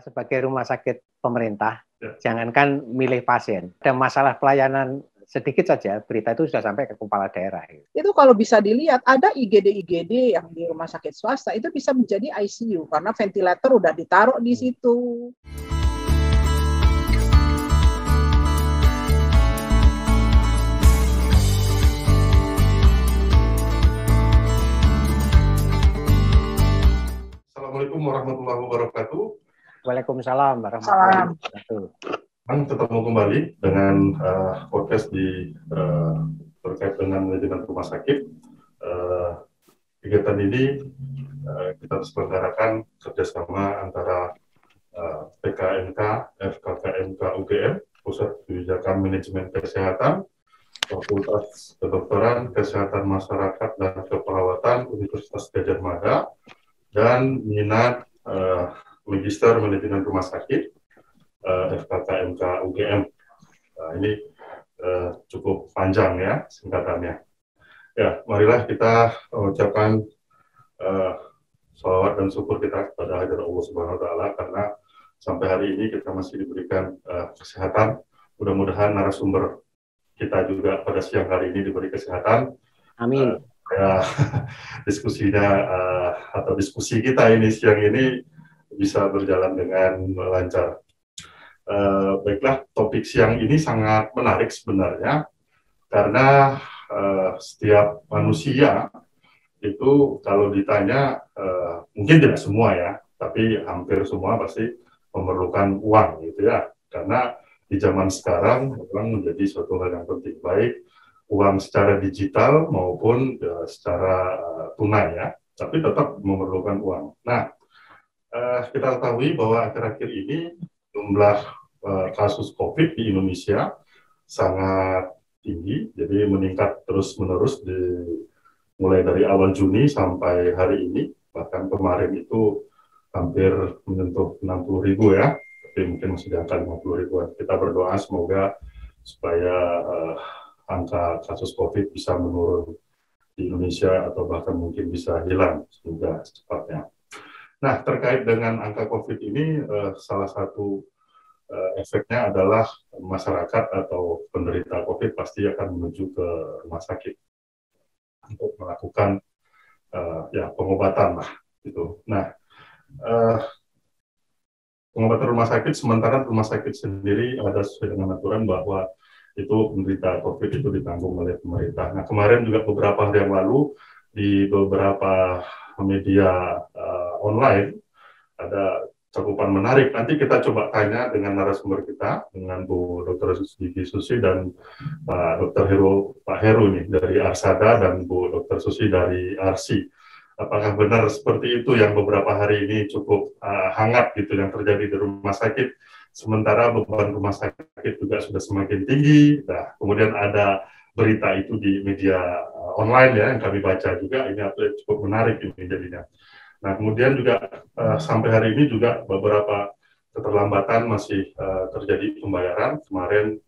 sebagai rumah sakit pemerintah, jangankan milih pasien, ada masalah pelayanan sedikit saja, berita itu sudah sampai ke kepala daerah. Itu kalau bisa dilihat, ada IGD-IGD yang di rumah sakit swasta, itu bisa menjadi ICU, karena ventilator udah ditaruh di situ. Assalamualaikum warahmatullahi wabarakatuh. Waalaikumsalam warahmatullahi wabarakatuh. Ketemu kembali dengan podcast terkait dengan manajemen rumah sakit. Kegiatan ini kita selenggarakan kerjasama antara PKMK, FKKMK UGM, Pusat Kebijakan Manajemen Kesehatan, Fakultas Kedokteran, Kesehatan Masyarakat dan Keperawatan Universitas Gadjah Mada, dan minat Magister Manajemen Rumah Sakit FKKMK UGM. Ini cukup panjang ya singkatannya. Ya, marilah kita mengucapkan shalawat dan syukur kita kepada hadirat Allah Subhanahu Wa Taala karena sampai hari ini kita masih diberikan kesehatan. Mudah-mudahan narasumber kita juga pada siang hari ini diberi kesehatan. Amin. Diskusinya atau diskusi kita ini siang ini bisa berjalan dengan lancar. Baiklah, topik siang ini sangat menarik sebenarnya karena setiap manusia itu kalau ditanya mungkin tidak semua ya, tapi hampir semua pasti memerlukan uang gitu ya, karena di zaman sekarang uang menjadi suatu hal yang penting, baik uang secara digital maupun secara tunai ya, tapi tetap memerlukan uang. Nah, kita ketahui bahwa akhir-akhir ini jumlah kasus COVID di Indonesia sangat tinggi, jadi meningkat terus-menerus mulai dari awal Juni sampai hari ini, bahkan kemarin itu hampir menyentuh 60.000 ya, tapi mungkin masih di angka 50.000-an. Kita berdoa semoga supaya angka kasus COVID bisa menurun di Indonesia atau bahkan mungkin bisa hilang semoga secepatnya. Nah, terkait dengan angka COVID ini, salah satu efeknya adalah masyarakat atau penderita COVID pasti akan menuju ke rumah sakit untuk melakukan pengobatan lah gitu. Nah, pengobatan rumah sakit, sementara rumah sakit sendiri ada sesuai dengan aturan bahwa itu penderita COVID itu ditanggung oleh pemerintah. Nah, kemarin juga beberapa hari yang lalu di beberapa media online ada cakupan menarik. Nanti kita coba tanya dengan narasumber kita, dengan Bu Dr. Gigi Susi dan Pak Dr. Heru nih dari Arsada dan Bu Dr. Susi dari ARSI. Apakah benar seperti itu yang beberapa hari ini cukup hangat gitu yang terjadi di rumah sakit, sementara beban rumah sakit juga sudah semakin tinggi. Nah, kemudian ada berita itu di media online ya yang kami baca juga, ini cukup menarik ini jadinya. Nah, kemudian juga sampai hari ini juga beberapa keterlambatan masih terjadi pembayaran. Kemarin,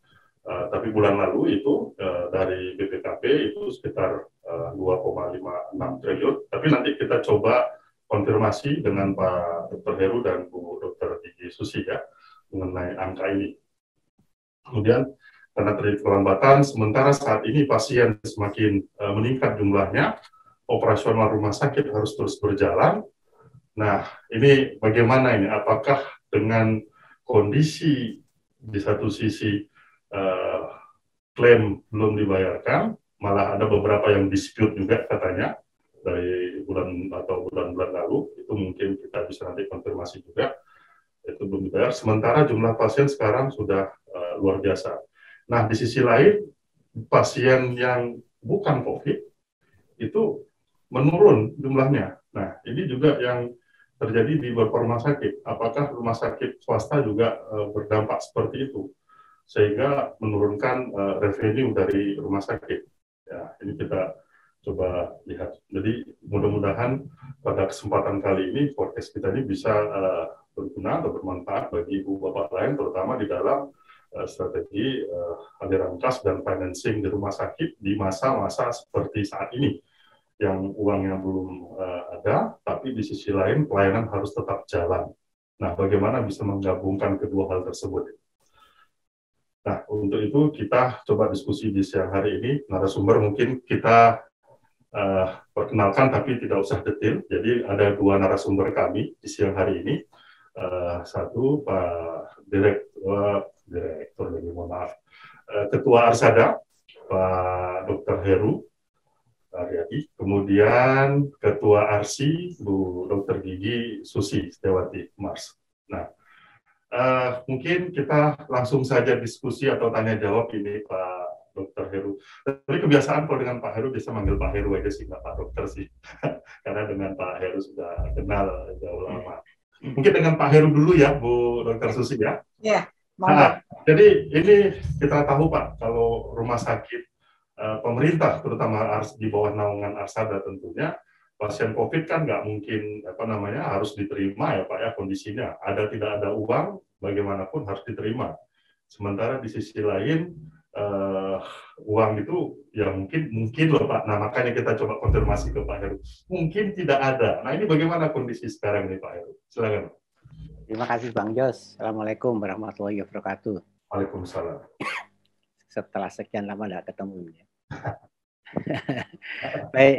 tapi bulan lalu itu dari BPKP itu sekitar 2,56 triliun. Tapi nanti kita coba konfirmasi dengan Pak Dr. Heru dan Bu Dr. Gigi Susi ya mengenai angka ini. Kemudian karena terjadi kelambatan, sementara saat ini pasien semakin meningkat jumlahnya, operasional rumah sakit harus terus berjalan. Nah, ini bagaimana ini? Apakah dengan kondisi di satu sisi klaim belum dibayarkan, malah ada beberapa yang dispute juga katanya dari bulan-bulan lalu, itu mungkin kita bisa nanti konfirmasi juga, itu belum dibayar. Sementara jumlah pasien sekarang sudah luar biasa. Nah, di sisi lain, pasien yang bukan COVID itu menurun jumlahnya. Nah, ini juga yang terjadi di beberapa rumah sakit. Apakah rumah sakit swasta juga berdampak seperti itu? Sehingga menurunkan revenue dari rumah sakit. Ya, ini kita coba lihat. Jadi, mudah-mudahan pada kesempatan kali ini, podcast kita ini bisa berguna atau bermanfaat bagi ibu bapak lain, terutama di dalam strategi aliran kas dan financing di rumah sakit di masa-masa seperti saat ini, yang uangnya belum ada, tapi di sisi lain pelayanan harus tetap jalan. Nah, bagaimana bisa menggabungkan kedua hal tersebut? Nah, untuk itu kita coba diskusi di siang hari ini. Narasumber mungkin kita perkenalkan, tapi tidak usah detail. Jadi ada dua narasumber kami di siang hari ini. Satu, Pak Direktur, maaf, Ketua Arsada, Pak Dr. Heru Aryadi, kemudian Ketua ARSI, Bu Dr. Gigi Susi Setiawati Mars. Nah, mungkin kita langsung saja diskusi atau tanya jawab ini Pak Dr. Heru. Tapi kebiasaan kalau dengan Pak Heru bisa manggil Pak Heru aja sih, nggak Pak Dokter sih. Karena dengan Pak Heru sudah kenal jauh lama. Mungkin dengan Pak Heru dulu ya, Bu Dr. Susi ya. Ya, Nah, jadi ini kita tahu Pak, kalau rumah sakit pemerintah, terutama di bawah naungan Arsada tentunya, pasien COVID kan nggak mungkin harus diterima ya Pak ya, kondisinya. Ada tidak ada uang, bagaimanapun harus diterima. Sementara di sisi lain uang itu ya mungkin loh Pak. Nah makanya kita coba konfirmasi ke Pak Heru. Mungkin tidak ada. Nah ini bagaimana kondisi sekarang nih Pak Heru? Silakan. Terima kasih Bang Jos. Assalamualaikum warahmatullahi wabarakatuh. Waalaikumsalam. Setelah sekian lama tidak ketemu. Baik,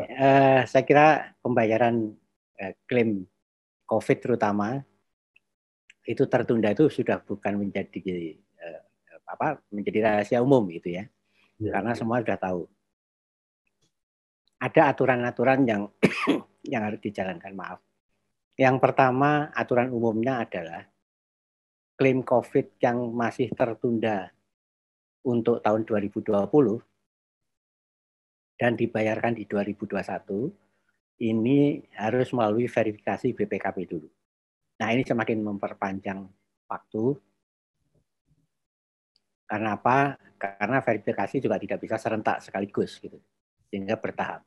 saya kira pembayaran klaim COVID terutama itu tertunda itu sudah bukan menjadi menjadi rahasia umum gitu ya. Karena semua sudah tahu. Ada aturan-aturan yang yang harus dijalankan, maaf. Yang pertama, aturan umumnya adalah klaim COVID yang masih tertunda untuk tahun 2020 dan dibayarkan di 2021, ini harus melalui verifikasi BPKP dulu. Nah, ini semakin memperpanjang waktu. Karena apa? Karena verifikasi juga tidak bisa serentak sekaligus, gitu, sehingga bertahap.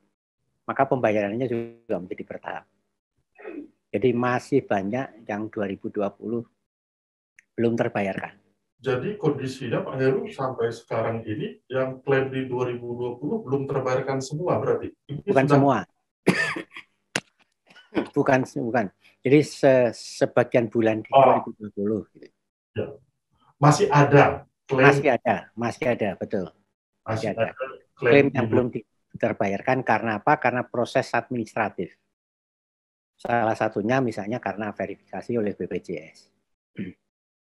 Maka pembayarannya juga menjadi bertahap. Jadi masih banyak yang 2020 belum terbayarkan. Jadi kondisinya Pak Heru sampai sekarang ini yang klaim di 2020 belum terbayarkan semua berarti? Bukan semua. bukan. Jadi sebagian bulan di 2020. Gitu. Ya. Masih ada klaim? Masih ada, betul. Masih ada klaim yang belum terbayarkan karena apa? Karena proses administratif. Salah satunya misalnya karena verifikasi oleh BPJS.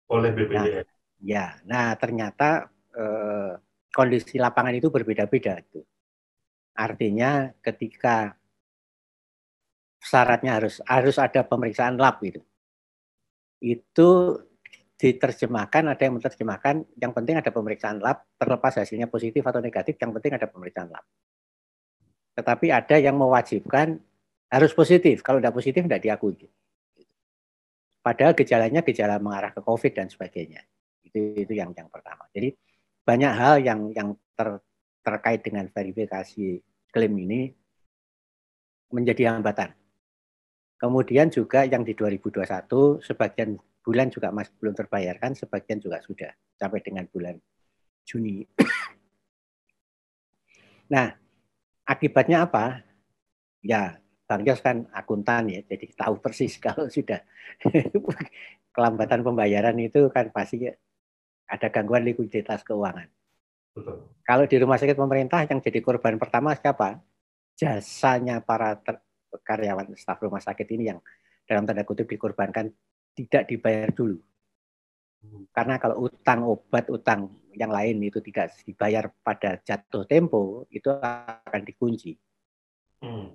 Oleh BPJS. Nah ternyata kondisi lapangan itu berbeda-beda. Artinya ketika syaratnya harus ada pemeriksaan lab gitu. Itu diterjemahkan, ada yang menerjemahkan, yang penting ada pemeriksaan lab, terlepas hasilnya positif atau negatif, yang penting ada pemeriksaan lab. Tetapi ada yang mewajibkan harus positif, kalau tidak positif tidak diakui. Padahal gejalanya gejala mengarah ke COVID dan sebagainya. Itu yang pertama. Jadi banyak hal yang terkait dengan verifikasi klaim ini menjadi hambatan. Kemudian juga yang di 2021 sebagian bulan juga masih belum terbayarkan, sebagian juga sudah sampai dengan bulan Juni. Nah, akibatnya apa? Ya, Bang Jos kan akuntan ya, jadi tahu persis kalau sudah kelambatan pembayaran itu kan pasti ada gangguan likuiditas keuangan. Betul. Kalau di rumah sakit pemerintah yang jadi korban pertama siapa? Jasanya para karyawan staf rumah sakit ini yang dalam tanda kutip dikorbankan tidak dibayar dulu. Karena kalau utang obat, utang yang lain itu tidak dibayar pada jatuh tempo, itu akan dikunci.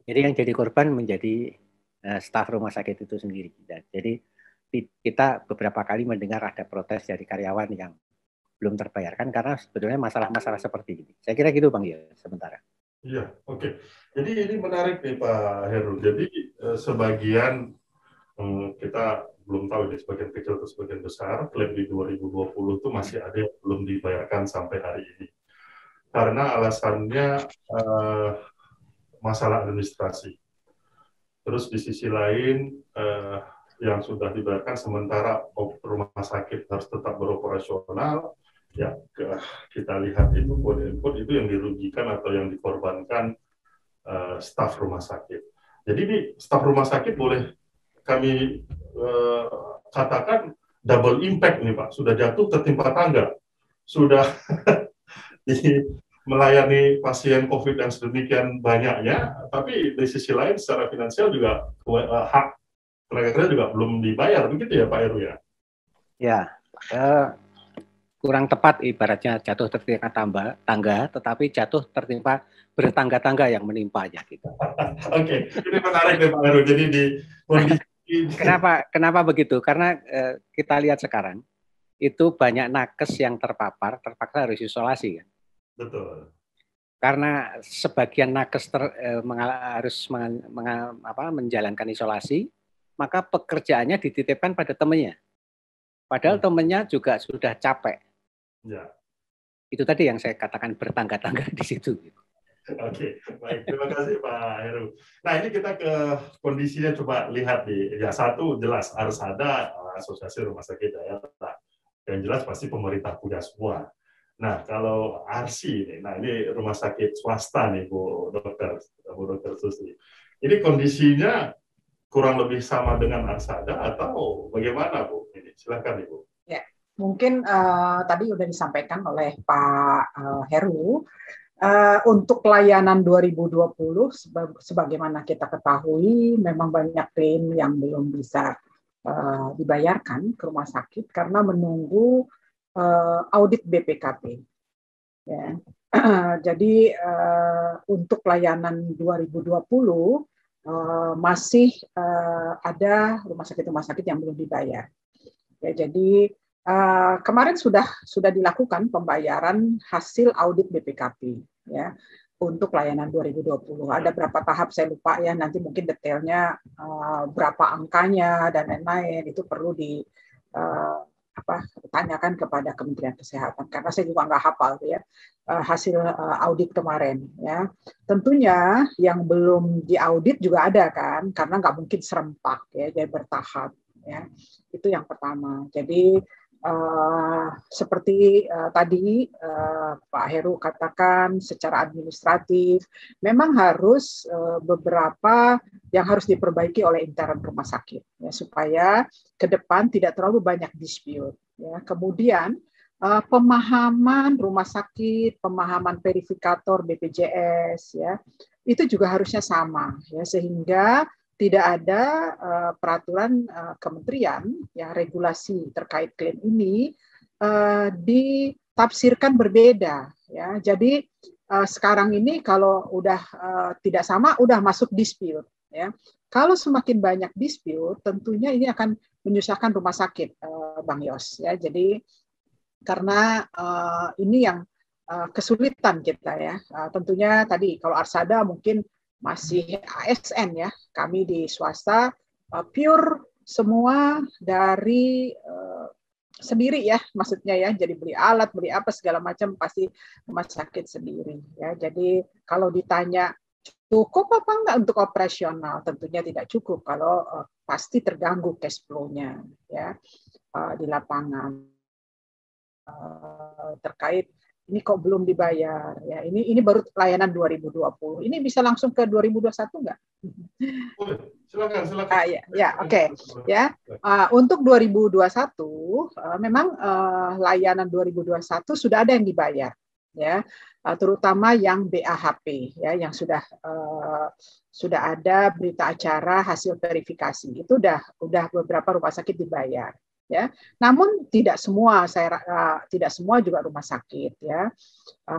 Jadi yang jadi korban menjadi staf rumah sakit itu sendiri. Jadi kita beberapa kali mendengar ada protes dari karyawan yang belum terbayarkan karena sebetulnya masalah-masalah seperti ini. Saya kira gitu Bang ya sementara. Iya, oke. Jadi ini menarik nih Pak Heru. Jadi sebagian kita belum tahu ini sebagian kecil atau sebagian besar klaim di 2020 itu masih ada yang belum dibayarkan sampai hari ini. Karena alasannya masalah administrasi. Terus di sisi lain yang sudah dibayarkan sementara rumah sakit harus tetap beroperasional, ya kita lihat itu quote-unquote itu yang dirugikan atau yang dikorbankan staf rumah sakit. Jadi ini staf rumah sakit boleh kami katakan double impact nih Pak, sudah jatuh tertimpa tangga, sudah melayani pasien COVID yang sedemikian banyaknya, tapi di sisi lain secara finansial juga hak tenaga kerja juga belum dibayar, begitu ya Pak Heru ya? Ya, kurang tepat ibaratnya jatuh tertimpa tangga, tetapi jatuh tertimpa bertangga-tangga yang menimpanya gitu. Oke, ini menarik nih Pak Heru. Jadi di kondisi Kenapa begitu? Karena kita lihat sekarang itu banyak nakes yang terpapar, terpaksa harus isolasi kan. Betul. Karena sebagian nakes harus menjalankan isolasi, maka pekerjaannya dititipkan pada temannya. Padahal temannya juga sudah capek. Ya. Itu tadi yang saya katakan bertangga-tangga di situ. Oke, baik. Terima kasih Pak Heru. Nah, ini kita ke kondisinya coba lihat di ya satu jelas harus ada Asosiasi Rumah Sakit Daerah. Yang jelas pasti pemerintah punya semua. Nah, kalau ARSI ini, nah ini rumah sakit swasta nih Bu Dokter Susi. Ini kondisinya kurang lebih sama dengan Arsada atau bagaimana Bu? Ini silakan Ibu. Ya, mungkin tadi sudah disampaikan oleh Pak Heru. Untuk pelayanan 2020, sebagaimana kita ketahui, memang banyak klaim yang belum bisa dibayarkan ke rumah sakit karena menunggu audit BPKP. Ya. Jadi untuk pelayanan 2020 masih ada rumah sakit yang belum dibayar. Ya, jadi kemarin sudah dilakukan pembayaran hasil audit BPKP ya untuk layanan 2020. Ada berapa tahap saya lupa ya, nanti mungkin detailnya berapa angkanya dan lain-lain itu perlu tanyakan kepada Kementerian Kesehatan karena saya juga nggak hafal ya hasil audit kemarin ya. Tentunya yang belum diaudit juga ada kan karena nggak mungkin serempak ya, jadi bertahap ya. Itu yang pertama. Jadi seperti tadi Pak Heru katakan secara administratif memang harus beberapa yang harus diperbaiki oleh intern rumah sakit ya, supaya ke depan tidak terlalu banyak dispute ya. Kemudian pemahaman rumah sakit, pemahaman verifikator BPJS ya itu juga harusnya sama ya, sehingga tidak ada peraturan kementerian ya regulasi terkait klaim ini ditafsirkan berbeda ya. Jadi sekarang ini kalau udah tidak sama udah masuk dispute ya. Kalau semakin banyak dispute tentunya ini akan menyusahkan rumah sakit Bang Yos ya. Jadi karena ini yang kesulitan kita ya. Tentunya tadi kalau Arsada mungkin masih ASN ya, kami di swasta pure semua dari sendiri ya, maksudnya ya, jadi beli alat, beli apa segala macam pasti rumah sakit sendiri ya. Jadi kalau ditanya cukup apa enggak untuk operasional, tentunya tidak cukup kalau pasti terganggu cash flow-nya ya di lapangan terkait ini kok belum dibayar ya, ini baru layanan 2020, ini bisa langsung ke 2021 enggak? Silakan. Oke. Ya. Untuk 2021 memang layanan 2021 sudah ada yang dibayar ya, terutama yang BAHP ya, yang sudah ada berita acara hasil verifikasi itu udah beberapa rumah sakit dibayar. Ya, namun tidak semua juga rumah sakit ya,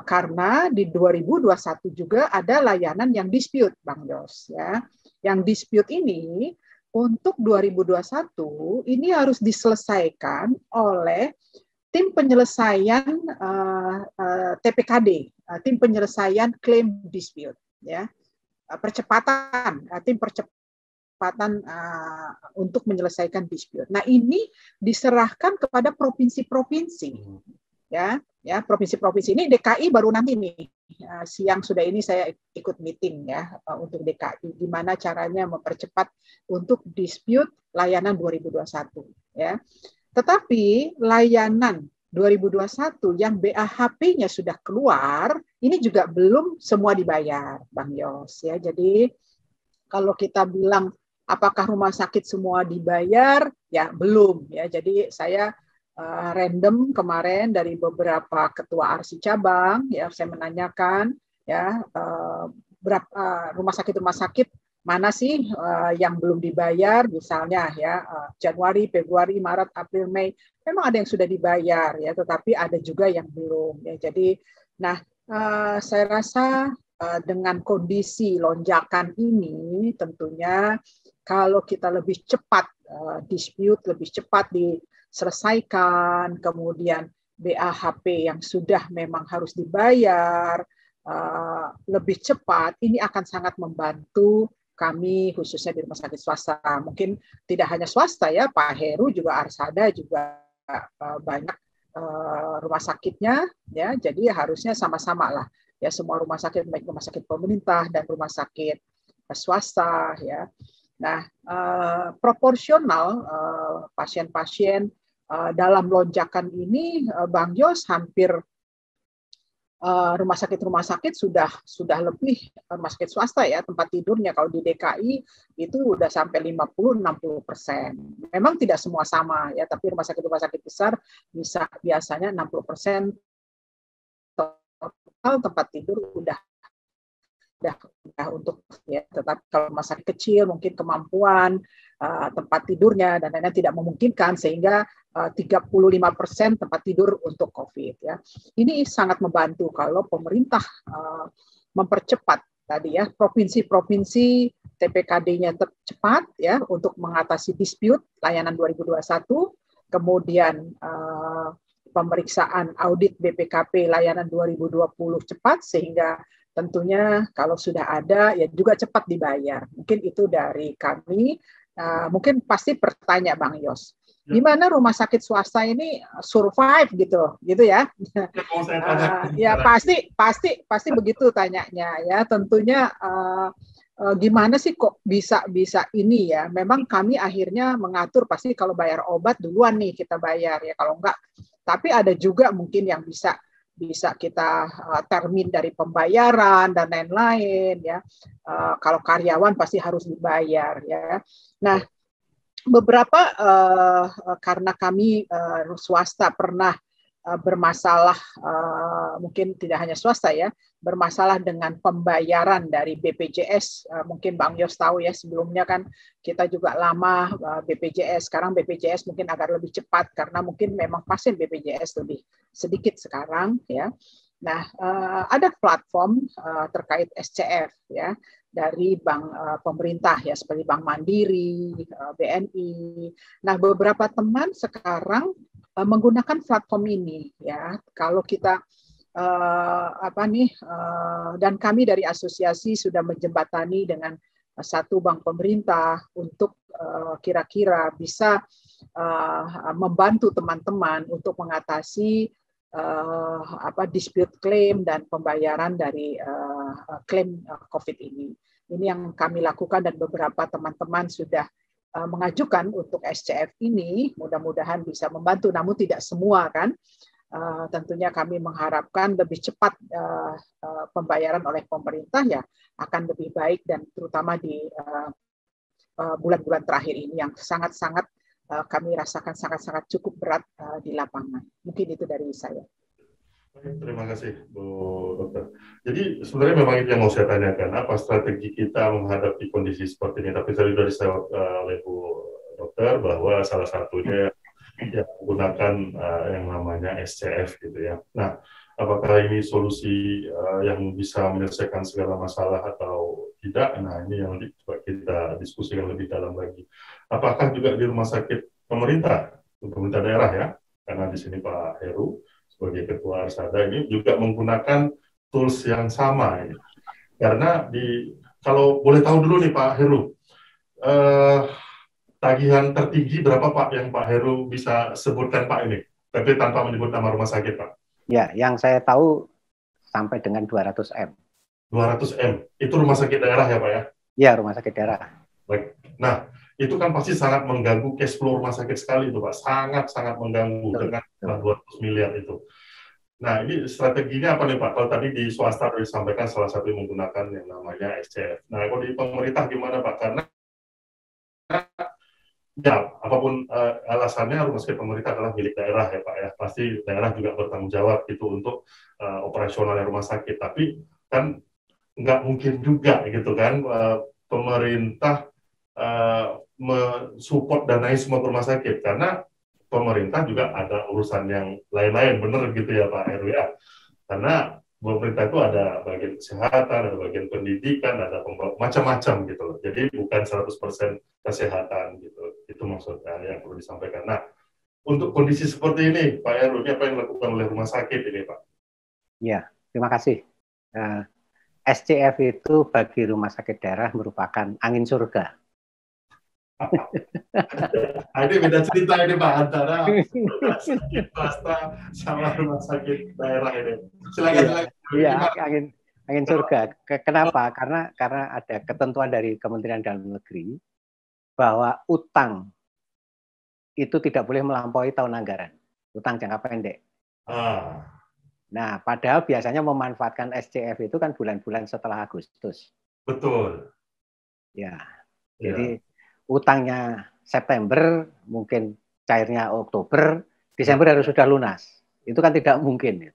karena di 2021 juga ada layanan yang dispute Bang Yos ya. Yang dispute ini untuk 2021 ini harus diselesaikan oleh tim penyelesaian TPKD, tim penyelesaian claim dispute ya, tim percepatan untuk menyelesaikan dispute. Nah, ini diserahkan kepada provinsi-provinsi. Ya, provinsi-provinsi ini DKI baru nanti nih. Siang sudah ini saya ikut meeting ya untuk DKI gimana caranya mempercepat untuk dispute layanan 2021 ya. Tetapi layanan 2021 yang BAHP-nya sudah keluar, ini juga belum semua dibayar, Bang Yos ya. Jadi kalau kita bilang Apakah rumah sakit semua dibayar? Ya, belum ya. Jadi saya random kemarin dari beberapa ketua ARSI cabang ya, saya menanyakan ya berapa rumah sakit mana sih yang belum dibayar, misalnya ya Januari, Februari, Maret, April, Mei, memang ada yang sudah dibayar ya, tetapi ada juga yang belum ya. Jadi nah saya rasa dengan kondisi lonjakan ini tentunya kalau kita lebih cepat dispute, lebih cepat diselesaikan, kemudian BAHP yang sudah memang harus dibayar lebih cepat, ini akan sangat membantu kami khususnya di rumah sakit swasta. Mungkin tidak hanya swasta ya, Pak Heru juga Arsada juga banyak rumah sakitnya ya, jadi harusnya sama-sama lah ya, semua rumah sakit, baik rumah sakit pemerintah dan rumah sakit swasta ya. Nah, proporsional pasien-pasien dalam lonjakan ini, Bang Yos, hampir rumah sakit sudah lebih rumah sakit swasta ya, tempat tidurnya kalau di DKI itu udah sampai 50-60%. Memang tidak semua sama ya, tapi rumah sakit besar bisa biasanya 60% total tempat tidur udah untuk ya. Tetapi kalau rumah sakit kecil mungkin kemampuan tempat tidurnya dan lain-lain tidak memungkinkan, sehingga 35% tempat tidur untuk COVID ya. Ini sangat membantu kalau pemerintah mempercepat tadi ya, provinsi-provinsi TPKD-nya cepat ya untuk mengatasi dispute layanan 2021, kemudian pemeriksaan audit BPKP layanan 2020 cepat, sehingga tentunya kalau sudah ada ya juga cepat dibayar. Mungkin itu dari kami. Mungkin pasti bertanya Bang Yos, gimana rumah sakit swasta ini survive gitu ya? Ya pasti begitu tanyanya ya. Tentunya gimana sih kok bisa ini ya? Memang kami akhirnya mengatur, pasti kalau bayar obat duluan nih kita bayar ya, kalau enggak. Tapi ada juga mungkin yang bisa kita termin dari pembayaran dan lain-lain ya. Kalau karyawan pasti harus dibayar ya. Nah, beberapa karena kami swasta pernah bermasalah, mungkin tidak hanya swasta ya, bermasalah dengan pembayaran dari BPJS. Mungkin Bang Yos tahu ya, sebelumnya kan kita juga lama BPJS, sekarang BPJS mungkin agar lebih cepat karena mungkin memang pasien BPJS lebih sedikit sekarang ya. Nah, ada platform terkait SCF ya dari bank pemerintah ya, seperti Bank Mandiri, BNI. Nah, beberapa teman sekarang menggunakan platform ini ya. Kalau kita dan kami dari asosiasi sudah menjembatani dengan satu bank pemerintah untuk kira-kira bisa membantu teman-teman untuk mengatasi dispute claim dan pembayaran dari klaim COVID ini. Ini yang kami lakukan dan beberapa teman-teman sudah mengajukan untuk SCF ini, mudah-mudahan bisa membantu, namun tidak semua kan. Tentunya kami mengharapkan lebih cepat pembayaran oleh pemerintah ya akan lebih baik, dan terutama di bulan-bulan terakhir ini yang sangat-sangat kami rasakan sangat-sangat cukup berat di lapangan. Mungkin itu dari saya. Terima kasih, Bu Dokter. Jadi sebenarnya memang itu yang mau saya tanyakan, apa strategi kita menghadapi kondisi seperti ini. Tapi tadi sudah disebut oleh Bu Dokter bahwa salah satunya ya menggunakan yang namanya SCF gitu ya. Nah, apakah ini solusi yang bisa menyelesaikan segala masalah atau tidak? Nah, ini yang coba kita diskusikan lebih dalam lagi. Apakah juga di rumah sakit pemerintah daerah ya? Karena di sini Pak Heru sebagai Ketua Arsada ini juga menggunakan tools yang sama ini. Karena kalau boleh tahu dulu nih Pak Heru, tagihan tertinggi berapa Pak yang Pak Heru bisa sebutkan Pak ini, tapi tanpa menyebut nama rumah sakit Pak? Ya, yang saya tahu sampai dengan 200 M. 200 M, itu rumah sakit daerah ya Pak ya? Ya, rumah sakit daerah. Baik, nah itu kan pasti sangat mengganggu cash flow rumah sakit sekali itu Pak, sangat-sangat mengganggu dengan 200 miliar itu. Nah, ini strateginya apa nih Pak? Kalau tadi di swasta disampaikan salah satu menggunakan yang namanya SCF. Nah, kalau di pemerintah gimana Pak? Karena Ya, apapun alasannya, rumah sakit pemerintah adalah milik daerah ya Pak ya. Pasti daerah juga bertanggung jawab gitu untuk operasionalnya rumah sakit. Tapi kan nggak mungkin juga gitu kan pemerintah mensupport danai semua ke rumah sakit, karena pemerintah juga ada urusan yang lain-lain, bener gitu ya Pak Heru ya. Karena pemerintah itu ada bagian kesehatan, ada bagian pendidikan, ada macam-macam gitu loh. Jadi bukan 100% kesehatan gitu. Itu maksudnya yang perlu disampaikan. Nah, untuk kondisi seperti ini, Pak Heru, ini apa yang dilakukan oleh rumah sakit ini, Pak? Ya, terima kasih. SCF itu bagi rumah sakit daerah merupakan angin surga. Ini beda cerita ini Pak, antara rumah sakit swasta sama rumah sakit daerah ini. Silakan. Iya, angin surga. Kenapa? Karena ada ketentuan dari Kementerian Dalam Negeri bahwa utang itu tidak boleh melampaui tahun anggaran, utang jangka pendek. Nah, padahal biasanya memanfaatkan SCF itu kan bulan-bulan setelah Agustus. Betul. Ya, jadi utangnya September, mungkin cairnya Oktober, Desember harus sudah lunas. Itu kan tidak mungkin.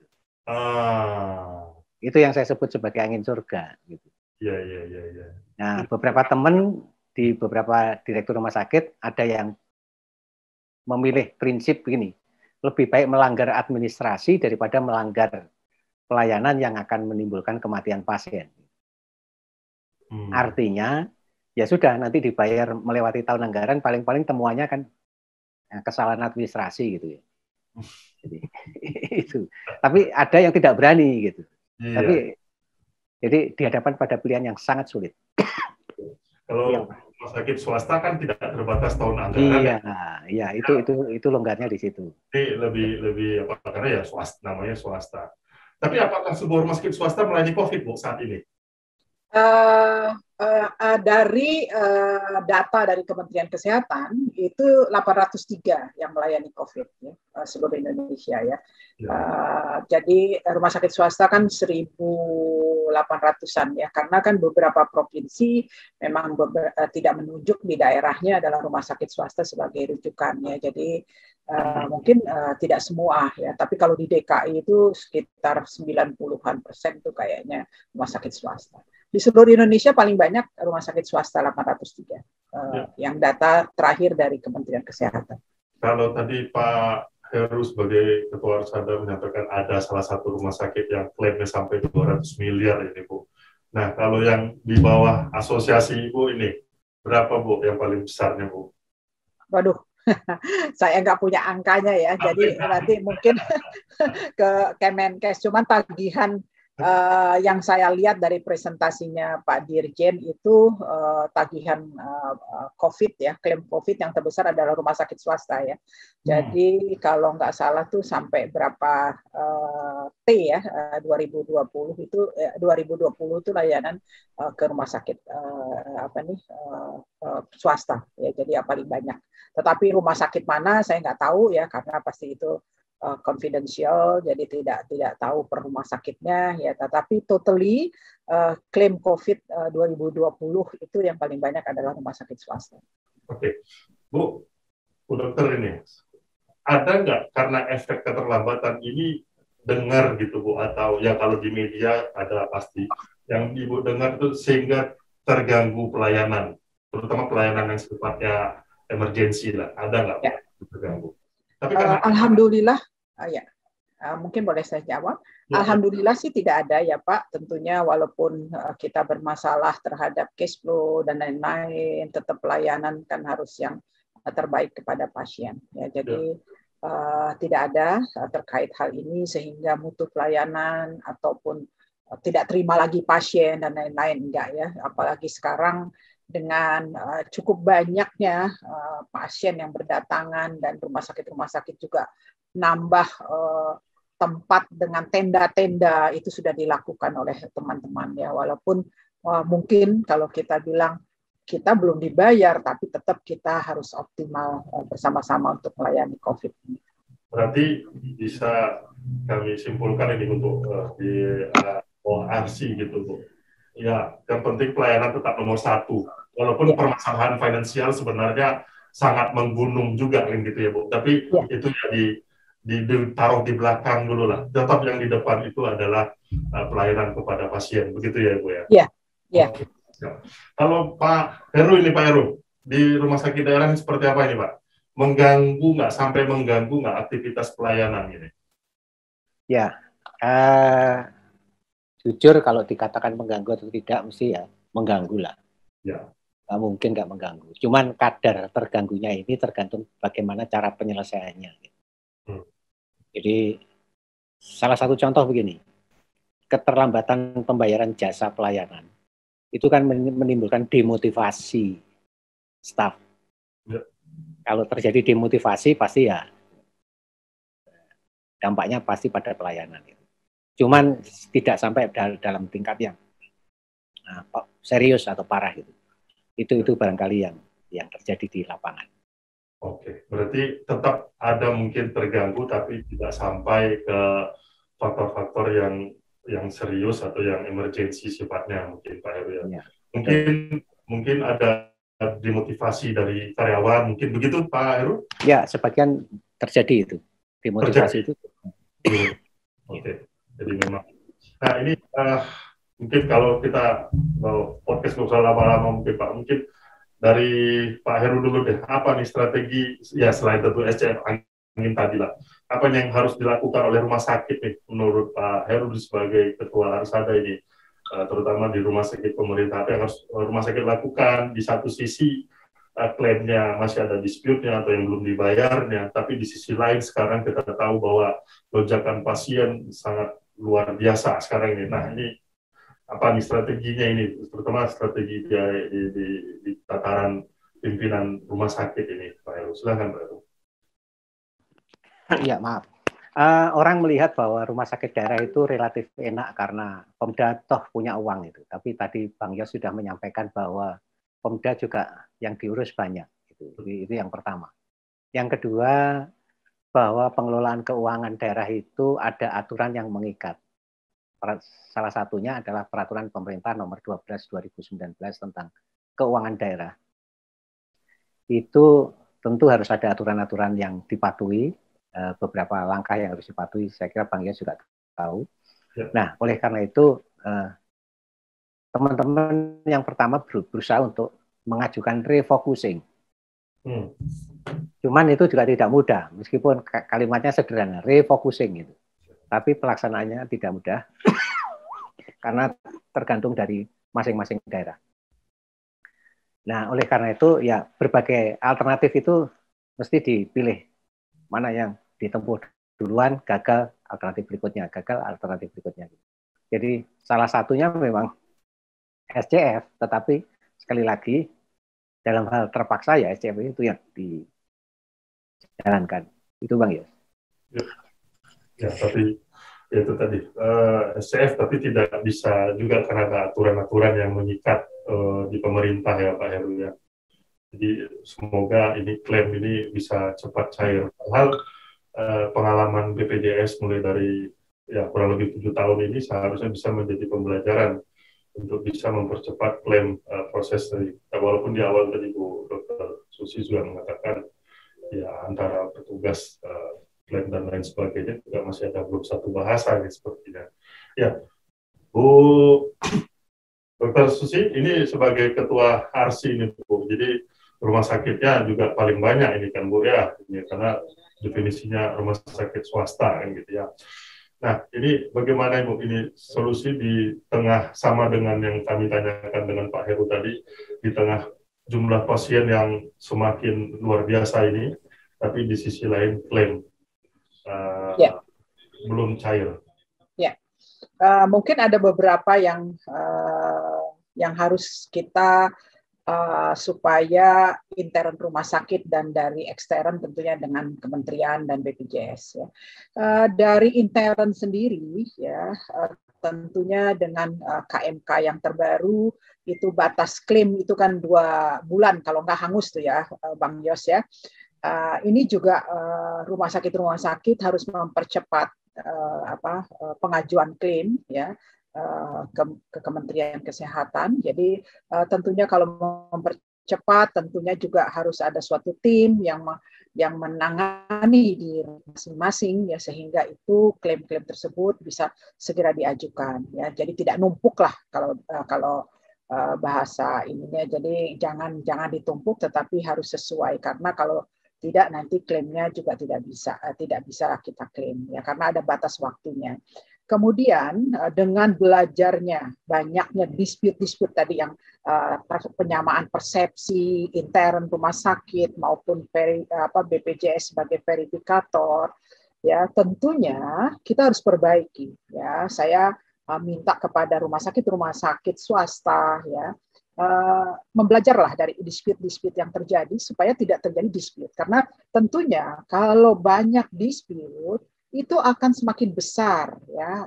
Itu yang saya sebut sebagai angin surga. Gitu. Iya. Nah, beberapa teman di beberapa direktur rumah sakit ada yang memilih prinsip begini, lebih baik melanggar administrasi daripada melanggar pelayanan yang akan menimbulkan kematian pasien. Artinya, ya sudah nanti dibayar melewati tahun anggaran, paling-paling temuannya kan kesalahan administrasi gitu ya. Jadi, itu. Tapi ada yang tidak berani gitu. Iya. Tapi jadi dihadapkan pada pilihan yang sangat sulit. Kalau rumah sakit swasta kan tidak terbatas tahun anggaran. Iya, itu longgarnya di situ. Ini lebih apa, karena ya swasta, namanya swasta. Tapi apakah sebuah rumah sakit swasta melayani COVID, Bu, saat ini? Dari data dari Kementerian Kesehatan itu 803 yang melayani COVID ya, seluruh Indonesia ya. Jadi rumah sakit swasta kan 1.800-an ya, karena kan beberapa provinsi memang tidak menunjuk di daerahnya adalah rumah sakit swasta sebagai rujukannya. Jadi mungkin tidak semua ya, tapi kalau di DKI itu sekitar 90-an% itu kayaknya rumah sakit swasta. Di seluruh Indonesia paling banyak rumah sakit swasta 803 yang data terakhir dari Kementerian Kesehatan. Kalau tadi Pak Heru sebagai Ketua Arsada menyatakan ada salah satu rumah sakit yang klaimnya sampai 200 miliar ini, Bu. Nah, kalau yang di bawah asosiasi Ibu ini, berapa, Bu, yang paling besarnya, Bu? Waduh, saya nggak punya angkanya ya, jadi nanti mungkin ke Kemenkes, cuman tagihan yang saya lihat dari presentasinya Pak Dirjen itu tagihan COVID ya, klaim COVID yang terbesar adalah rumah sakit swasta ya. Jadi kalau nggak salah tuh sampai berapa T ya, 2020 itu 2020 itu layanan ke rumah sakit swasta ya, jadi yang paling banyak. Tetapi rumah sakit mana saya nggak tahu ya, karena pasti itu confidential, jadi tidak tahu per rumah sakitnya ya. Tetapi totally klaim COVID 2020 itu yang paling banyak adalah rumah sakit swasta. Oke, Bu dokter, ini ada nggak karena efek keterlambatan ini dengar gitu, Bu, atau ya kalau di media ada pasti yang Ibu dengar itu sehingga terganggu pelayanan, terutama pelayanan yang sifatnya emergensi lah, ada nggak ya terganggu? Tapi alhamdulillah, mungkin boleh saya jawab. Ya. Alhamdulillah sih tidak ada ya Pak. Tentunya walaupun kita bermasalah terhadap cash flow dan lain-lain, tetap pelayanan kan harus yang terbaik kepada pasien. Ya, jadi tidak ada terkait hal ini sehingga mutu pelayanan ataupun tidak terima lagi pasien dan lain-lain, enggak ya. Apalagi sekarang dengan cukup banyaknya pasien yang berdatangan dan rumah sakit juga nambah tempat dengan tenda-tenda, itu sudah dilakukan oleh teman-teman ya, walaupun mungkin kalau kita bilang kita belum dibayar, tapi tetap kita harus optimal bersama-sama untuk melayani COVID ini. Berarti bisa kami simpulkan ini untuk di ORC gitu, Bu. Ya, yang penting pelayanan tetap nomor 1. Walaupun permasalahan finansial sebenarnya sangat menggunung juga kan gitu ya Bu. Tapi itu ya ditaruh di belakang dulu lah. Tetap yang di depan itu adalah pelayanan kepada pasien, begitu ya Bu ya. Iya. Iya. Kalau Pak Heru ini Pak Heru di rumah sakit daerah ini seperti apa ini Pak? Mengganggu nggak, sampai mengganggu nggak aktivitas pelayanan ini? Ya, jujur kalau dikatakan mengganggu atau tidak, mesti ya mengganggu lah. Ya. Nggak mungkin nggak mengganggu. Cuman kadar terganggunya ini tergantung bagaimana cara penyelesaiannya. Jadi salah satu contoh begini, keterlambatan pembayaran jasa pelayanan itu kan menimbulkan demotivasi staf. Ya. Kalau terjadi demotivasi pasti ya dampaknya pasti pada pelayanan. Cuman tidak sampai dalam tingkat yang serius atau parah gitu. Itu barangkali yang terjadi di lapangan. Oke, berarti tetap ada mungkin terganggu tapi tidak sampai ke faktor-faktor yang serius atau yang emergensi sifatnya mungkin Pak Heru ya. Ya. Mungkin ada demotivasi dari karyawan, mungkin begitu Pak Heru? Ya, sebagian terjadi itu. Demotivasi itu. Oke, jadi memang. Nah ini mungkin kalau kita podcast nggak usah lama-lama mungkin Pak, mungkin dari Pak Heru dulu deh, apa nih strategi, ya selain tentu SCF angin tadi lah, apa yang harus dilakukan oleh rumah sakit nih, menurut Pak Heru sebagai Ketua Arsada ini, terutama di rumah sakit pemerintah, apa yang harus rumah sakit lakukan? Di satu sisi, klaimnya masih ada dispute-nya atau yang belum dibayarnya, tapi di sisi lain sekarang kita tahu bahwa lonjakan pasien sangat luar biasa sekarang ini. Nah ini apa nih strateginya ini, terutama strategi di tataran pimpinan rumah sakit ini, Pak Heru. Silakan Pak Heru. Ya maaf. Orang melihat bahwa rumah sakit daerah itu relatif enak karena Pemda toh punya uang itu. Tapi tadi Bang Yos sudah menyampaikan bahwa Pemda juga yang diurus banyak. Itu yang pertama. Yang kedua, bahwa pengelolaan keuangan daerah itu ada aturan yang mengikat. Salah satunya adalah peraturan pemerintah nomor 12/2019 tentang keuangan daerah. Itu tentu harus ada aturan-aturan yang dipatuhi, beberapa langkah yang harus dipatuhi, saya kira Bang Yos juga tahu. Ya. Nah, oleh karena itu teman-teman yang pertama berusaha untuk mengajukan refocusing. Cuman itu juga tidak mudah, meskipun kalimatnya sederhana, refocusing itu. Tapi pelaksanaannya tidak mudah, karena tergantung dari masing-masing daerah. Nah, oleh karena itu, ya berbagai alternatif itu mesti dipilih. Mana yang ditempuh duluan, gagal, alternatif berikutnya, gagal, alternatif berikutnya. Jadi, salah satunya memang SCF, tetapi sekali lagi, dalam hal terpaksa ya SCF itu yang dijalankan. Itu Bang Yos. Ya, tapi ya itu tadi SCF, tapi tidak bisa juga karena ada aturan-aturan yang mengikat di pemerintah ya Pak Heru ya. Jadi semoga ini klaim ini bisa cepat cair. Hal pengalaman BPJS mulai dari ya kurang lebih 7 tahun ini seharusnya bisa menjadi pembelajaran untuk bisa mempercepat klaim proses dari, walaupun di awal tadi Bu Dr. Susi sudah mengatakan ya antara petugas klaim dan lain sebagainya juga masih ada belum satu bahasa nih sepertinya. Ya, Bu Dr. Susi ini sebagai ketua ARSI ini Bu, jadi rumah sakitnya juga paling banyak ini kan Bu ya, ini karena definisinya rumah sakit swasta kan gitu ya. Nah ini bagaimana Ibu ini solusi di tengah sama dengan yang kami tanyakan dengan Pak Heru tadi, di tengah jumlah pasien yang semakin luar biasa ini, tapi di sisi lain klaim belum cair. Ya, mungkin ada beberapa yang harus kita supaya intern rumah sakit dan dari ekstern tentunya dengan kementerian dan BPJS ya. Dari intern sendiri ya tentunya dengan KMK yang terbaru itu batas klaim itu kan 2 bulan kalau nggak hangus tuh ya Bang Yos ya. Ini juga rumah sakit harus mempercepat pengajuan klaim ya ke Kementerian Kesehatan. Jadi tentunya kalau mempercepat cepat, tentunya juga harus ada suatu tim yang menangani di masing-masing, ya, sehingga itu klaim-klaim tersebut bisa segera diajukan, ya. Jadi tidak numpuk lah kalau bahasa ininya. Jadi jangan ditumpuk, tetapi harus sesuai, karena kalau tidak nanti klaimnya juga tidak bisa kita klaim, ya, karena ada batas waktunya. Kemudian dengan belajarnya banyaknya dispute tadi yang penyamaan persepsi intern rumah sakit maupun BPJS sebagai verifikator, ya, tentunya kita harus perbaiki, ya. Saya minta kepada rumah sakit swasta, ya, membelajarlah dari dispute yang terjadi supaya tidak terjadi dispute, karena tentunya kalau banyak dispute itu akan semakin besar, ya,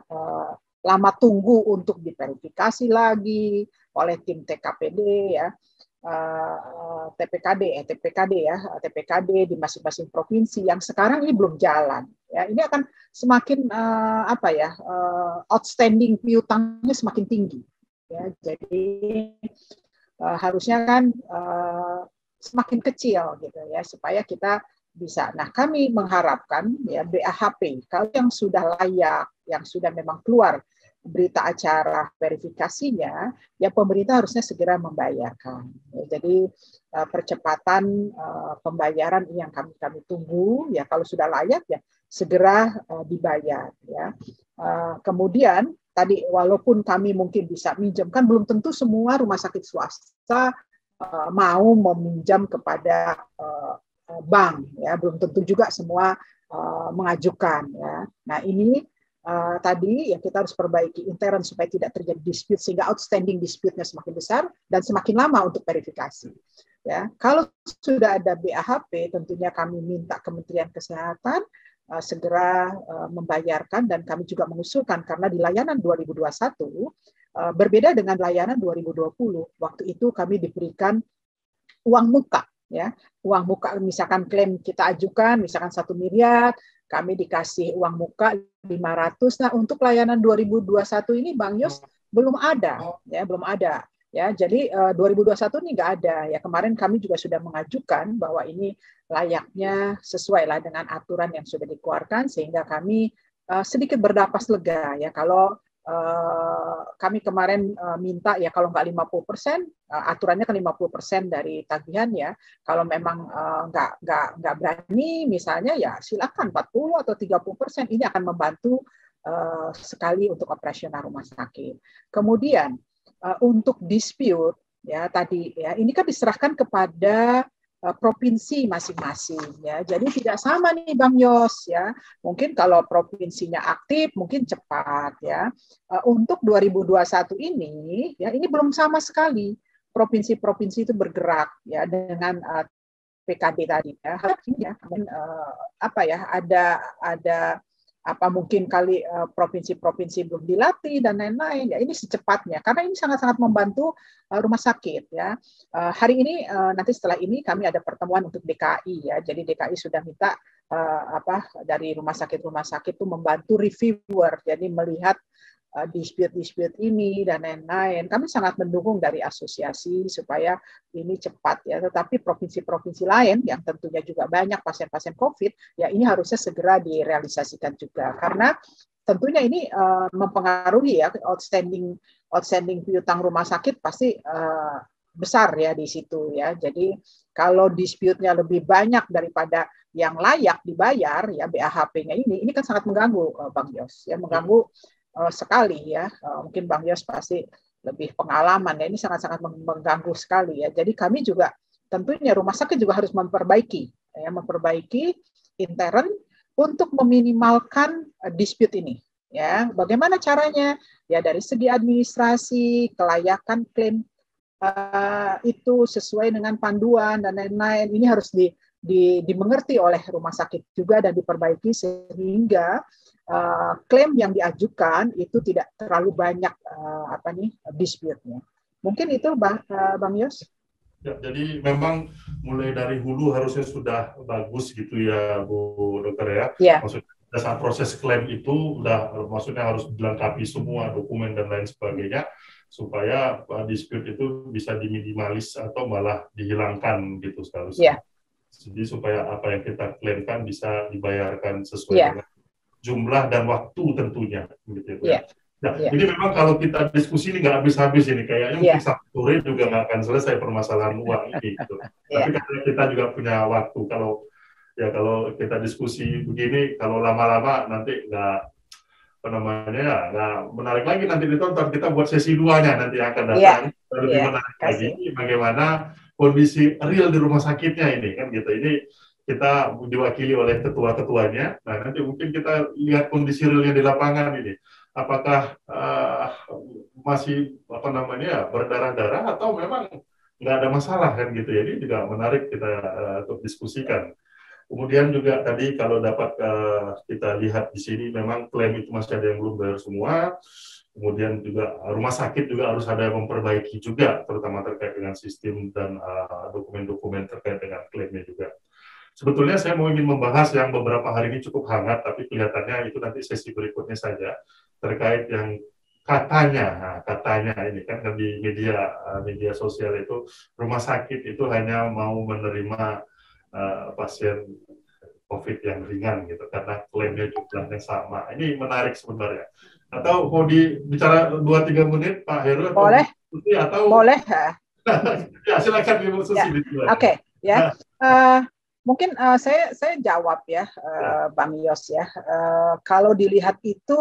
lama tunggu untuk diverifikasi lagi oleh tim TKPD, ya, TPKD di masing-masing provinsi yang sekarang ini belum jalan, ya. Ini akan semakin outstanding piutangnya semakin tinggi, ya. Jadi harusnya kan semakin kecil gitu, ya, supaya kita bisa. Nah, kami mengharapkan, ya, BAHP kalau yang sudah layak, yang sudah memang keluar berita acara verifikasinya, ya, pemerintah harusnya segera membayarkan. Ya, jadi percepatan pembayaran yang kami tunggu, ya, kalau sudah layak, ya, segera dibayar, ya. Kemudian tadi walaupun kami mungkin bisa minjam, kan belum tentu semua rumah sakit swasta mau meminjam kepada bank, ya, belum tentu juga semua mengajukan, ya. Nah, ini tadi, ya, kita harus perbaiki intern supaya tidak terjadi dispute, sehingga outstanding dispute-nya semakin besar dan semakin lama untuk verifikasi, ya. Kalau sudah ada BAHP, tentunya kami minta Kementerian Kesehatan segera membayarkan, dan kami juga mengusulkan, karena di layanan 2021 berbeda dengan layanan 2020. Waktu itu kami diberikan uang muka, ya, uang muka. Misalkan klaim kita ajukan misalkan 1 miliar, kami dikasih uang muka 500. Nah, untuk layanan 2021 ini Bang Yos belum ada, ya, belum ada, ya. Jadi 2021 ini nggak ada, ya. Kemarin kami juga sudah mengajukan bahwa ini layaknya sesuai lah dengan aturan yang sudah dikeluarkan, sehingga kami sedikit bernapas lega, ya. Kalau kami kemarin minta, ya, kalau nggak 50%, aturannya kan 50% dari tagihan, ya. Kalau memang nggak berani, misalnya, ya, silakan 40 atau 30%. Ini akan membantu sekali untuk operasional rumah sakit. Kemudian untuk dispute, ya, tadi, ya, ini kan diserahkan kepada provinsi masing-masing, ya. Jadi tidak sama nih Bang Yos, ya. Mungkin kalau provinsinya aktif mungkin cepat, ya. Untuk 2021 ini, ya, ini belum sama sekali provinsi-provinsi itu bergerak, ya, dengan PKD tadi, ya. Ada mungkin kali provinsi-provinsi belum dilatih dan lain-lain, ya, ini secepatnya, karena ini sangat-sangat membantu rumah sakit, ya. Hari ini nanti setelah ini kami ada pertemuan untuk DKI, ya. Jadi DKI sudah minta dari rumah sakit itu membantu reviewer, jadi melihat dispute ini dan lain-lain. Kami sangat mendukung dari asosiasi supaya ini cepat, ya. Tetapi provinsi-provinsi lain yang tentunya juga banyak pasien-pasien COVID, ya, ini harusnya segera direalisasikan juga, karena tentunya ini mempengaruhi, ya, outstanding piutang rumah sakit pasti besar, ya, di situ, ya. Jadi kalau dispute-nya lebih banyak daripada yang layak dibayar, ya, BAHP-nya ini kan sangat mengganggu, Bang Yos, ya, mengganggu sekali, ya. Mungkin Bang Yos pasti lebih pengalaman, ya, ini sangat-sangat mengganggu sekali, ya. Jadi kami juga tentunya rumah sakit juga harus memperbaiki intern untuk meminimalkan dispute ini, ya. Bagaimana caranya? Ya, dari segi administrasi, kelayakan klaim itu sesuai dengan panduan dan lain-lain. Ini harus dimengerti oleh rumah sakit juga dan diperbaiki sehingga klaim yang diajukan itu tidak terlalu banyak dispute-nya. Mungkin itu Bang Yos. Ya, jadi memang mulai dari hulu harusnya sudah bagus gitu, ya, Bu Dokter, ya. Ya. Maksudnya saat proses klaim itu maksudnya harus dilengkapi semua dokumen dan lain sebagainya. supaya dispute itu bisa diminimalis atau malah dihilangkan gitu seharusnya. Jadi supaya apa yang kita klaimkan bisa dibayarkan sesuai dengan jumlah dan waktu tentunya, gitu ya. Nah, ini memang kalau kita diskusi ini nggak habis-habis ini, kayaknya mungkin satu sore juga nggak akan selesai permasalahan uang ini. Gitu. Tapi karena kita juga punya waktu, kalau kita diskusi begini, kalau lama-lama nanti nggak menarik lagi nanti ditonton. Kita buat sesi 2-nya nanti akan datang, lebih menarik lagi bagaimana kondisi real di rumah sakitnya ini kan gitu. Ini kita diwakili oleh ketua-ketuanya. Nah, nanti mungkin kita lihat kondisi realnya di lapangan ini. Apakah masih berdarah-darah atau memang nggak ada masalah kan gitu ya. Ini juga menarik kita untuk diskusikan. Kemudian juga tadi kalau dapat kita lihat di sini memang klaim itu masih ada yang belum bayar semua. Kemudian juga rumah sakit juga harus ada yang memperbaiki juga, terutama terkait dengan sistem dan dokumen-dokumen terkait dengan klaimnya juga. Sebetulnya saya ingin membahas yang beberapa hari ini cukup hangat, tapi kelihatannya itu nanti sesi berikutnya saja, terkait yang katanya ini kan di media sosial itu rumah sakit itu hanya mau menerima pasien COVID yang ringan gitu karena klaimnya jumlahnya sama. Ini menarik sebenarnya. Atau mau dibicara 2-3 menit Pak Heru? Boleh. Atau boleh. Ya silakan Ibu Susi. Oke. Mungkin saya jawab ya, Bang Yos ya. Kalau dilihat itu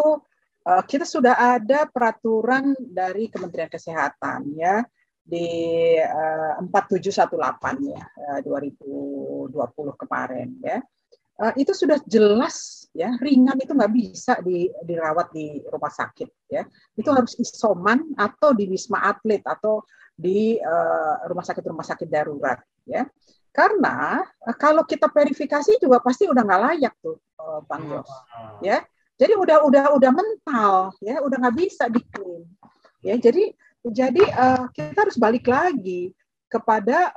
kita sudah ada peraturan dari Kementerian Kesehatan ya. Di 4718 ya 2020 kemarin ya, itu sudah jelas ya, ringan itu nggak bisa dirawat di rumah sakit ya, itu harus isoman atau di wisma atlet atau di rumah sakit darurat ya, karena kalau kita verifikasi juga pasti udah nggak layak tuh Bang Yos ya, jadi udah mental ya, udah nggak bisa diklaim ya, jadi kita harus balik lagi kepada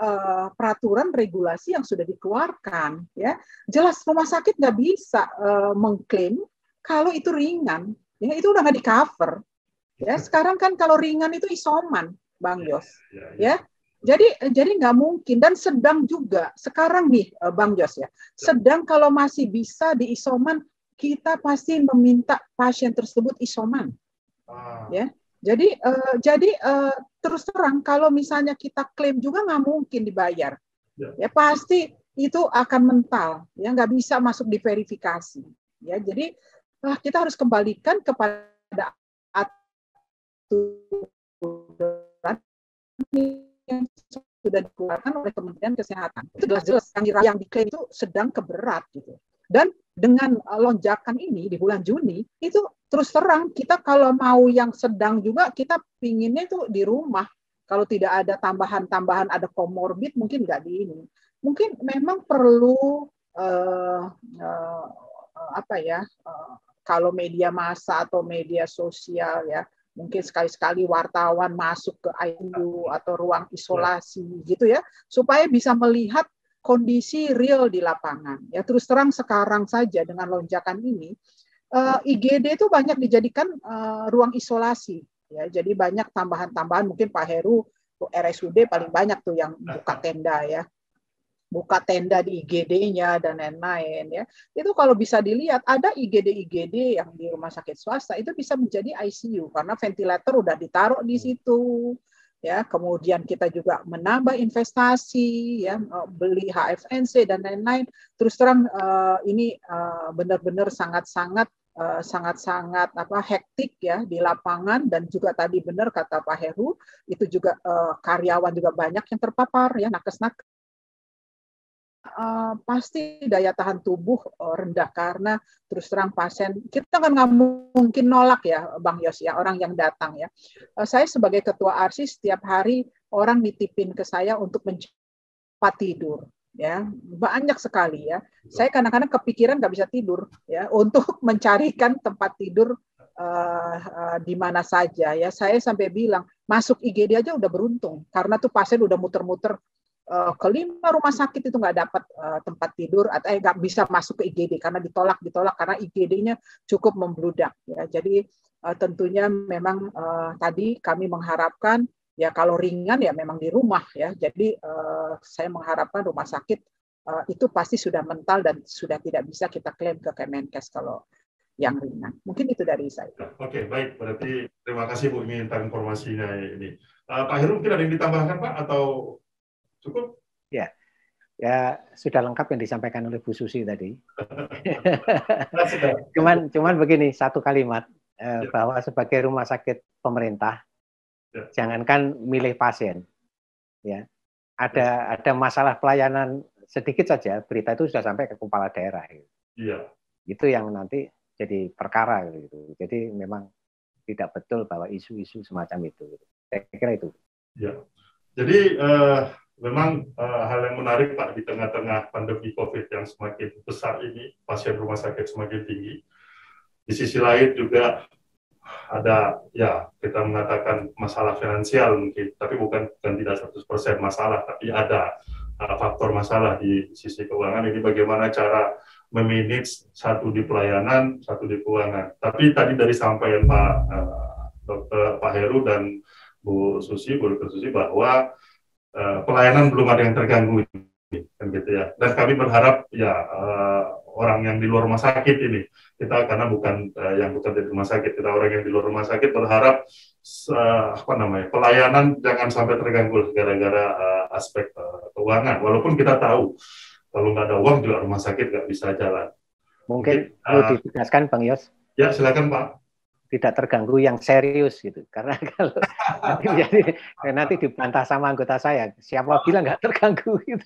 peraturan regulasi yang sudah dikeluarkan ya, jelas rumah sakit nggak bisa mengklaim kalau itu ringan ya, itu udah nggak di cover ya. Sekarang kan kalau ringan itu isoman Bang Yos ya, jadi nggak mungkin. Dan sedang juga sekarang nih Bang Yos ya, sedang kalau masih bisa di isoman, kita pasti meminta pasien tersebut isoman ya. Jadi terus terang kalau misalnya kita klaim juga nggak mungkin dibayar, ya pasti itu akan mental, ya nggak bisa masuk di verifikasi, ya. Jadi kita harus kembalikan kepada aturan yang sudah dikeluarkan oleh Kementerian Kesehatan. Itu jelas yang diklaim itu sedang keberat gitu. Dan dengan lonjakan ini di bulan Juni itu terus terang kita kalau mau yang sedang juga kita pinginnya itu di rumah. Kalau tidak ada tambahan ada komorbid mungkin nggak di ini. Mungkin memang perlu kalau media massa atau media sosial ya, mungkin sekali-sekali wartawan masuk ke ICU atau ruang isolasi gitu ya, supaya bisa melihat kondisi real di lapangan. Ya terus terang sekarang saja dengan lonjakan ini, IGD itu banyak dijadikan ruang isolasi. Ya, jadi banyak tambahan-tambahan. Mungkin Pak Heru RSUD paling banyak tuh yang buka tenda ya, buka tenda di IGD-nya dan lain-lain ya. Itu kalau bisa dilihat ada IGD yang di rumah sakit swasta itu bisa menjadi ICU karena ventilator udah ditaruh di situ. Ya, kemudian kita juga menambah investasi, ya, beli HFNC dan lain-lain. Terus terang ini benar-benar sangat-sangat hektik ya di lapangan, dan juga tadi benar kata Pak Heru, itu juga karyawan juga banyak yang terpapar ya, nakes-nakes. Pasti daya tahan tubuh rendah karena terus terang pasien kita kan nggak mungkin nolak ya Bang Yos ya, orang yang datang ya. Saya sebagai ketua ARSI setiap hari orang nitipin ke saya untuk tempat tidur ya, banyak sekali ya. Saya kadang-kadang kepikiran nggak bisa tidur ya untuk mencarikan tempat tidur di mana saja ya. Saya sampai bilang masuk IGD aja udah beruntung karena tuh pasien udah muter-muter ke 5 rumah sakit itu nggak dapat tempat tidur atau nggak bisa masuk ke IGD karena ditolak karena IGD-nya cukup membludak ya. Jadi tentunya memang tadi kami mengharapkan ya kalau ringan ya memang di rumah ya. Jadi saya mengharapkan rumah sakit itu pasti sudah mental dan sudah tidak bisa kita klaim ke Kemenkes kalau yang ringan. Mungkin itu dari saya. Oke, baik. Berarti terima kasih Bu ini tentang informasinya ini. Pak Heru mungkin ada yang ditambahkan Pak atau cukup? Ya sudah lengkap yang disampaikan oleh Bu Susi tadi. cuman begini satu kalimat bahwa sebagai rumah sakit pemerintah jangankan milih pasien, ya ada masalah pelayanan sedikit saja berita itu sudah sampai ke kepala daerah. Iya. Itu yang nanti jadi perkara gitu. Jadi memang tidak betul bahwa isu-isu semacam itu. Saya kira itu. Ya. Jadi memang hal yang menarik Pak di tengah-tengah pandemi COVID yang semakin besar ini, pasien rumah sakit semakin tinggi. Di sisi lain juga ada ya kita mengatakan masalah finansial mungkin, tapi bukan tidak 100% masalah, tapi ada faktor masalah di sisi keuangan. Ini bagaimana cara memanage satu di pelayanan, satu di keuangan. Tapi tadi dari sampaian Pak Heru dan Bu Dr. Susi bahwa pelayanan belum ada yang terganggu, kan gitu ya. Dan kami berharap ya orang yang di luar rumah sakit ini, kita karena bukan yang bukan di rumah sakit, kita orang yang di luar rumah sakit berharap pelayanan jangan sampai terganggu gara-gara aspek keuangan. Walaupun kita tahu kalau nggak ada uang juga rumah sakit nggak bisa jalan. Mungkin perlu ditegaskan Bang Yos. Ya silakan Pak. Tidak terganggu yang serius gitu, karena kalau nanti dibantah sama anggota saya, siapa bilang nggak terganggu gitu.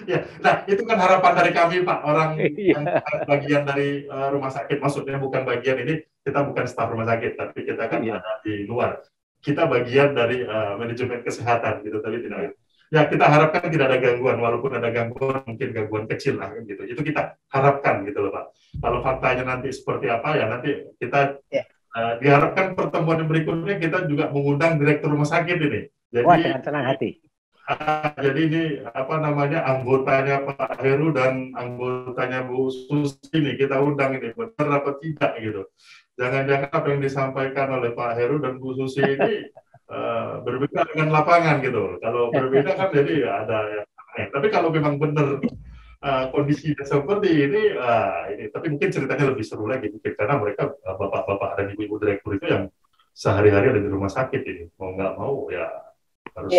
Ya, nah itu kan harapan dari kami Pak, orang yang bagian dari rumah sakit, maksudnya bukan bagian ini, kita bukan staf rumah sakit, tapi kita kan ada di luar. Kita bagian dari manajemen kesehatan gitu, tapi tidak. Ya kita harapkan tidak ada gangguan, walaupun ada gangguan mungkin gangguan kecil lah gitu. Itu kita harapkan gitu loh Pak. Kalau faktanya nanti seperti apa ya nanti kita diharapkan pertemuan yang berikutnya kita juga mengundang direktur rumah sakit ini. Jadi dengan senang hati. Jadi ini anggotanya Pak Heru dan anggotanya Bu Susi ini kita undang ini benar apa tidak gitu. Jangan-jangan apa yang disampaikan oleh Pak Heru dan Bu Susi ini berbeda dengan lapangan gitu. Kalau berbeda kan jadi ada yang aneh. Tapi kalau memang benar kondisinya seperti ini, tapi mungkin ceritanya lebih seru lagi mungkin karena mereka bapak-bapak dan ibu-ibu direktur itu yang sehari-hari ada di rumah sakit ini mau nggak mau ya harus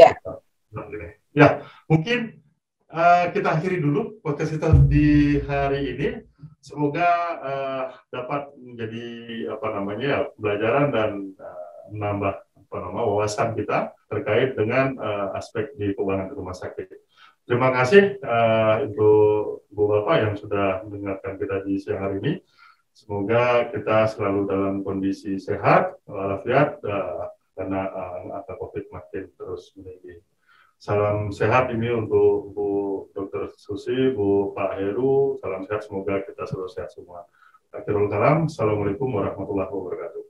ya mungkin kita akhiri dulu podcast kita di hari ini. Semoga dapat menjadi pelajaran dan menambah wawasan kita terkait dengan aspek di keuangan rumah sakit. Terima kasih untuk Bu Bapak yang sudah mendengarkan kita di siang hari ini. Semoga kita selalu dalam kondisi sehat, walafiat, karena angka COVID makin terus meninggi. Salam sehat ini untuk Bu Dr. Susi, Bu Pak Heru. Salam sehat, semoga kita selalu sehat semua. Akhirul kalam. Assalamualaikum warahmatullahi wabarakatuh.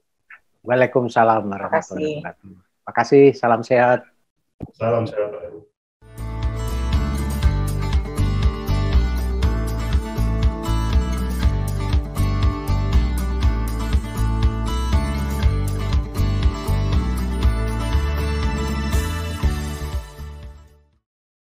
Waalaikumsalam warahmatullahi wabarakatuh. Terima kasih. Salam sehat. Salam sehat.